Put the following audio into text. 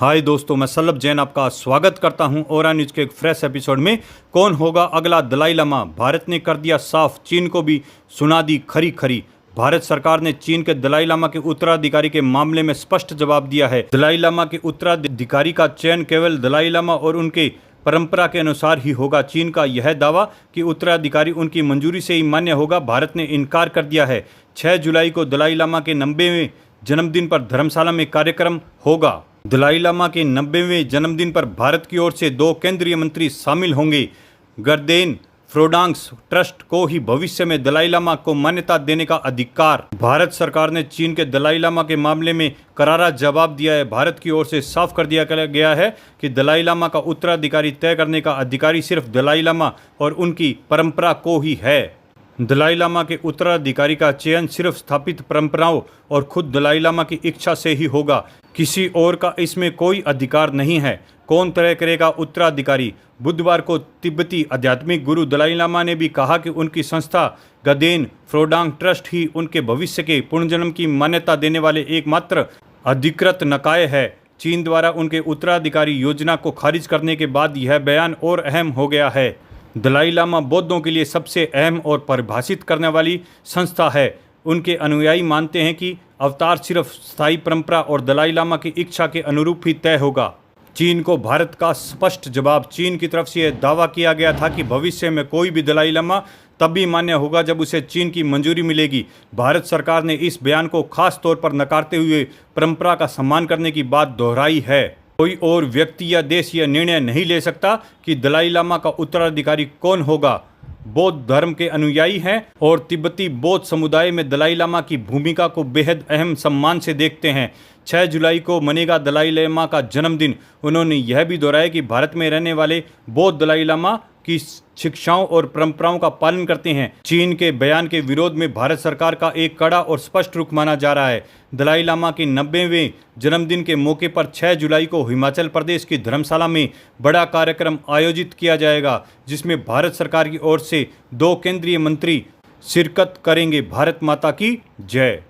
हाय दोस्तों, मैं सल्लभ जैन आपका स्वागत करता हूं ओरा न्यूज़ के एक फ्रेश एपिसोड में। कौन होगा अगला दलाई लामा? भारत ने कर दिया साफ, चीन को भी सुना दी खरी खरी। भारत सरकार ने चीन के दलाई लामा के उत्तराधिकारी के मामले में स्पष्ट जवाब दिया है। दलाई लामा के उत्तराधिकारी का चयन केवल दलाई लामा और उनके परंपरा के अनुसार ही होगा। चीन का यह दावा कि उत्तराधिकारी उनकी मंजूरी से ही मान्य होगा, भारत ने इनकार कर दिया है। 6 जुलाई को दलाई लामा के 90वें जन्मदिन पर धर्मशाला में कार्यक्रम होगा। दलाई लामा के 90वें जन्मदिन पर भारत की ओर से 2 केंद्रीय मंत्री शामिल होंगे। गर्देन फ्रोडांग्स ट्रस्ट को ही भविष्य में दलाई लामा को मान्यता देने का अधिकार। भारत सरकार ने चीन के दलाई लामा के मामले में करारा जवाब दिया है। भारत की ओर से साफ कर दिया गया है कि दलाई लामा का उत्तराधिकारी तय करने का अधिकारी सिर्फ दलाई लामा और उनकी परंपरा को ही है। दलाई लामा के उत्तराधिकारी का चयन सिर्फ स्थापित परंपराओं और खुद दलाई लामा की इच्छा से ही होगा। किसी और का इसमें कोई अधिकार नहीं है। कौन तय करेगा उत्तराधिकारी? बुधवार को तिब्बती आध्यात्मिक गुरु दलाई लामा ने भी कहा कि उनकी संस्था गर्देन फ्रोडांग ट्रस्ट ही उनके भविष्य के पुनर्जन्म की मान्यता देने वाले एकमात्र अधिकृत निकाय है। चीन द्वारा उनके उत्तराधिकारी योजना को खारिज करने के बाद यह बयान और अहम हो गया है। दलाई लामा बौद्धों के लिए सबसे अहम और परिभाषित करने वाली संस्था है। उनके अनुयायी मानते हैं कि अवतार सिर्फ स्थायी परंपरा और दलाई लामा की इच्छा के अनुरूप ही तय होगा। चीन को भारत का स्पष्ट जवाब। चीन की तरफ से यह दावा किया गया था कि भविष्य में कोई भी दलाई लामा तब भी मान्य होगा जब उसे चीन की मंजूरी मिलेगी। भारत सरकार ने इस बयान को खास तौर पर नकारते हुए परंपरा का सम्मान करने की बात दोहराई है। कोई और व्यक्ति या देश यह निर्णय नहीं ले सकता कि दलाई लामा का उत्तराधिकारी कौन होगा। बौद्ध धर्म के अनुयायी हैं और तिब्बती बौद्ध समुदाय में दलाई लामा की भूमिका को बेहद अहम सम्मान से देखते हैं। 6 जुलाई को मनेगा दलाई लामा का जन्मदिन। उन्होंने यह भी दोहराया कि भारत में रहने वाले बौद्ध दलाई लामा की शिक्षाओं और परंपराओं का पालन करते हैं। चीन के बयान के विरोध में भारत सरकार का एक कड़ा और स्पष्ट रुख माना जा रहा है। दलाई लामा के 90वें जन्मदिन के मौके पर 6 जुलाई को हिमाचल प्रदेश की धर्मशाला में बड़ा कार्यक्रम आयोजित किया जाएगा, जिसमें भारत सरकार की ओर से 2 केंद्रीय मंत्री शिरकत करेंगे। भारत माता की जय।